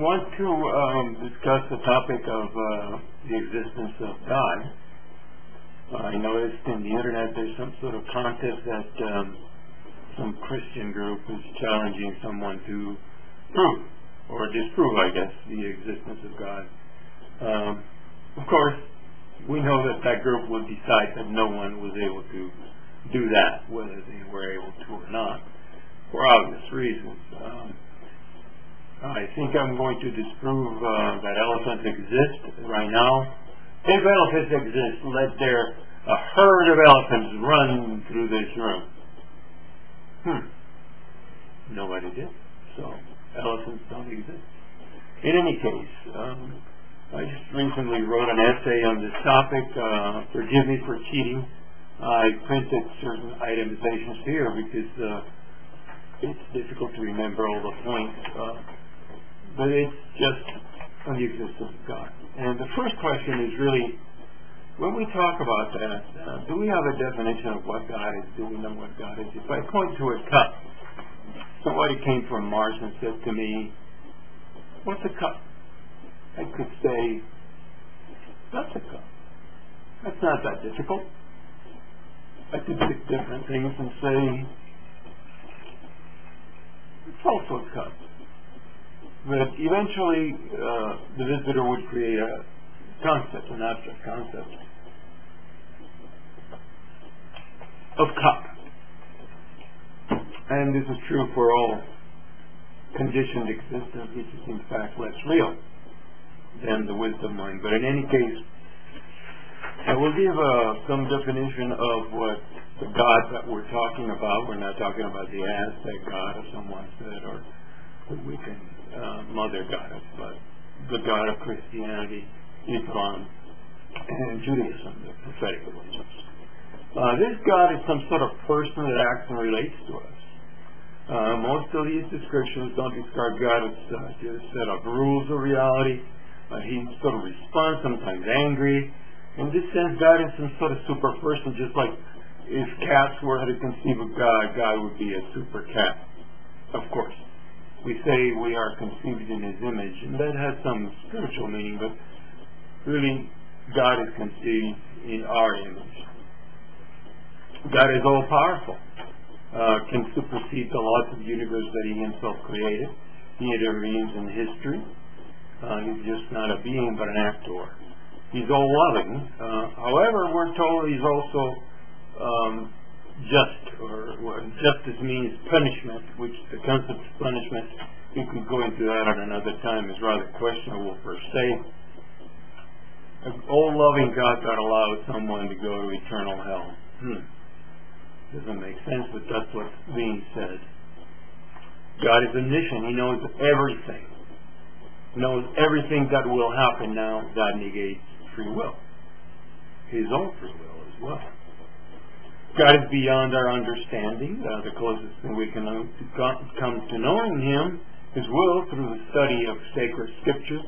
want to discuss the topic of the existence of God. I noticed in the internet there's some sort of contest that some Christian group is challenging someone to prove or disprove, I guess, the existence of God. Of course, we know that that group would decide that no one was able to do that, whether they were able to or not, for obvious reasons. I think I'm going to disprove that elephants exist right now. If elephants exist, let a herd of elephants run through this room. Nobody did. So elephants don't exist. In any case, I just recently wrote an essay on this topic. Forgive me for cheating. I printed certain itemizations here because it's difficult to remember all the points. But it's just on the existence of God. And the first question is really, when we talk about that, do we have a definition of what God is doing and what God is? If I point to a cup, somebody came from Mars and said to me, "What's a cup?" I could say, "That's a cup." That's not that difficult. I could pick different things and say, "It's also a cup." But eventually, the visitor would create a concept, an abstract concept of cup. And this is true for all conditioned existence, which is in fact less real than the wisdom mind. But in any case, I will give some definition of what the God that we're talking about. We're not talking about the Aztec God, as someone said, or the Wiccan mother goddess, but the God of Christianity, Islam, and Judaism, the prophetic religions. This God is some sort of person that acts and relates to us. Most of these descriptions don't describe God as just a set of rules of reality. He sort of responds, sometimes angry. In this sense, God is some sort of super person, just like if cats were to conceive of God, God would be a super cat. Of course. We say we are conceived in His image, and that has some spiritual meaning, but really, God is conceived in our image. God is all-powerful, can supersede the laws of the universe that He Himself created. He intervenes in history. He's just not a being, but an actor. He's all-loving. However, we're told He's also just, or what justice means punishment, which the concept of punishment, we could go into that at another time, is rather questionable per se. An all-loving God that allows someone to go to eternal hell. Doesn't make sense, but that's what's being said. God is omniscient. He knows everything. Knows everything that will happen. Now that negates free will. His own free will as well. God is beyond our understanding. The closest thing we can come to knowing Him is will through the study of sacred scriptures.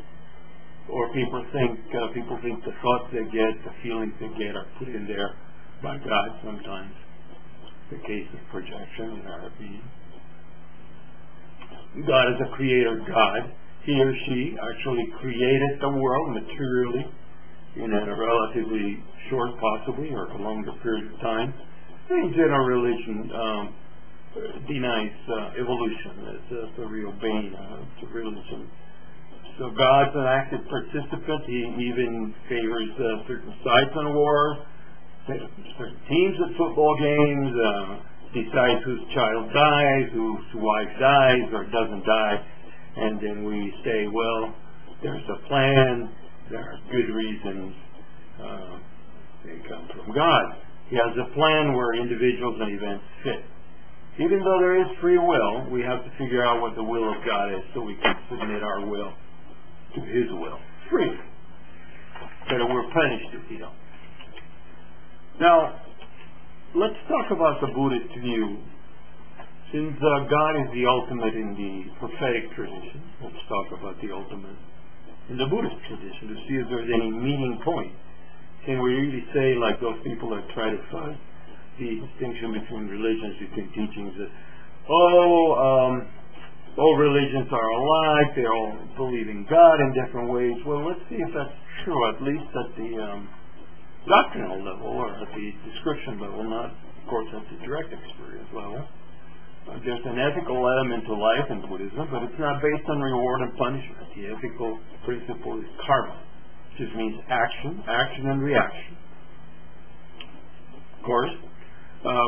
Or people think the thoughts they get, the feelings they get, are put in there by God sometimes. The case of projection in our being. God is a creator God. He or she actually created the world materially in a relatively short, possibly, or a longer period of time. In general, religion denies evolution. It's a real bane to religion. So God's an active participant. He even favors certain sides in war, certain teams at football games, decides whose child dies, whose wife dies or doesn't die, and then we say, well, there's a plan, there are good reasons, they come from God. He has a plan where individuals and events fit. Even though there is free will, we have to figure out what the will of God is so we can submit our will to His will. Free. But we're punished if we don't. Now, let's talk about the Buddhist view. Since God is the ultimate in the prophetic tradition, let's talk about the ultimate in the Buddhist tradition to see if there's any meeting point. Can we really say, like those people that try to fuzz the distinction between religions, between teachings, that, all religions are alike, they all believe in God in different ways. Well, let's see if that's true, at least at the doctrinal level or at the description level, not, of course, at the direct experience level. There's an ethical element to life in Buddhism, but it's not based on reward and punishment. The ethical principle is karma, which just means action and reaction. Of course,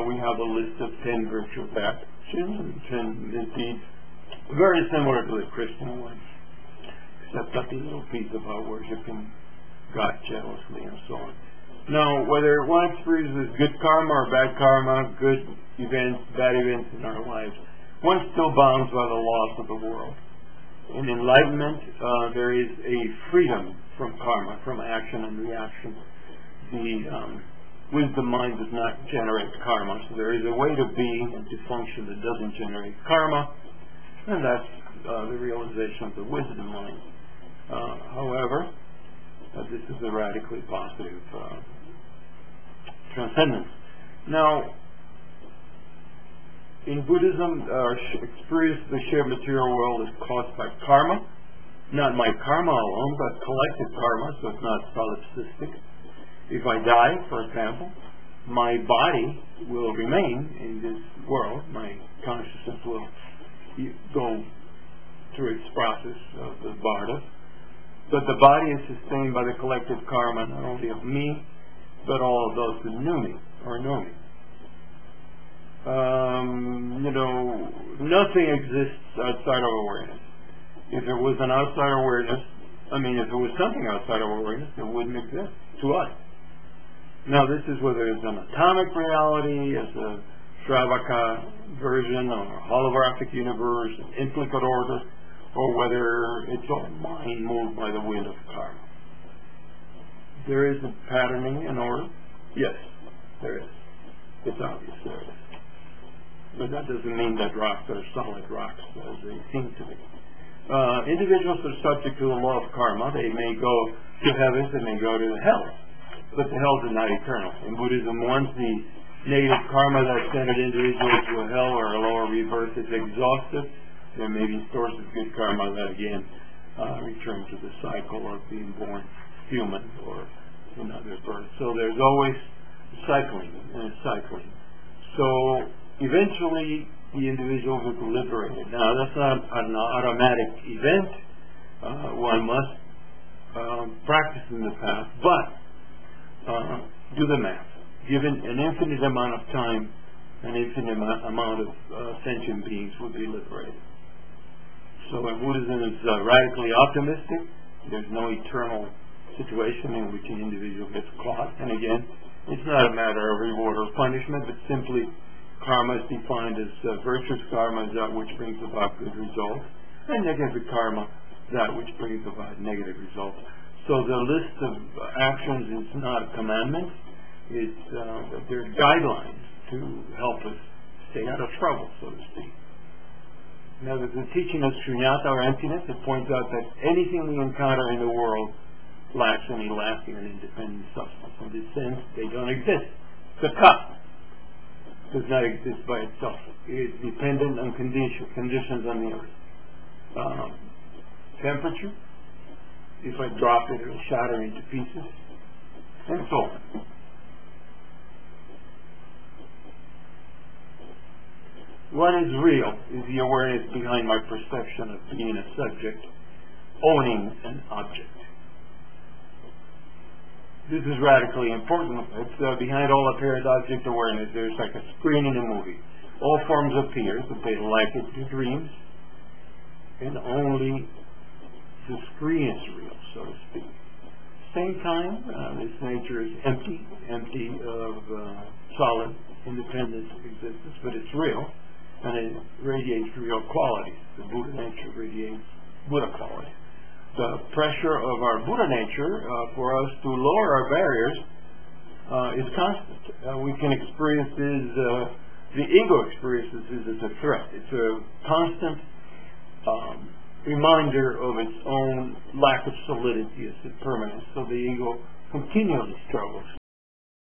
we have a list of 10 virtuous actions and 10 deeds, very similar to the Christian ones, except that the little piece about worshiping God jealously and so on. Now, whether one experiences good karma or bad karma, good events, bad events in our lives, one's still bound by the laws of the world. In enlightenment, there is a freedom from karma, from action and reaction. The wisdom mind does not generate karma, so there is a way to be and to function that doesn't generate karma, and that's the realization of the wisdom mind. However, this is a radically positive transcendence. Now, in Buddhism, our experience of the shared material world is caused by karma. Not my karma alone, but collective karma, so it's not solipsistic. If I die, for example, my body will remain in this world. My consciousness will go through its process of the Barda. But the body is sustained by the collective karma, not only of me, but all of those who knew me or know me. Nothing exists outside of awareness. If there was an outside awareness, if it was something outside of awareness, it wouldn't exist to us. Now, this is whether it's an atomic reality, as a Shravaka version, or a holographic universe, an implicate order, or whether it's all mind moved by the wind of karma. There is a patterning and order? Yes, there is. It's obvious there is. But that doesn't mean that rocks are solid rocks as they seem to be. Individuals are subject to the law of karma. They may go to heaven, they may go to hell. But the hells are not eternal. In Buddhism, once the negative karma that sent an individual to a hell or a lower rebirth is exhausted, there may be sources of good karma that again return to the cycle of being born human or another birth. So there's always cycling and cycling. So eventually the individual is liberated. Now that's not an automatic event. One must practice in the path, but do the math. Given an infinite amount of time, an infinite amount of sentient beings would be liberated. So Buddhism is radically optimistic. There's no eternal situation in which an individual gets caught. And again, it's not a matter of reward or punishment, but simply karma is defined as virtuous karma is that which brings about good results, and negative karma that which brings about negative results. So the list of actions is not a commandment. They're guidelines to help us stay out of trouble, so to speak. Now, there's a teaching of shunyata, or emptiness, that points out that anything we encounter in the world lacks any lasting and independent substance. In this sense, they don't exist. The cup does not exist by itself. It is dependent on conditions on the earth. Temperature, if I drop it, it will shatter into pieces, and so on. What is real is the awareness behind my perception of being a subject, owning an object. This is radically important. It's behind all apparent object awareness. There's like a screen in a movie. All forms appear, but they liken to dreams, and only the screen is real, so to speak. Same time, this nature is empty of solid, independent existence, but it's real, and it radiates real qualities. The Buddha nature radiates Buddha qualities. The pressure of our Buddha nature for us to lower our barriers is constant. We can experience this, the ego experiences this as a threat. It's a constant reminder of its own lack of solidity, its impermanence. So the ego continually struggles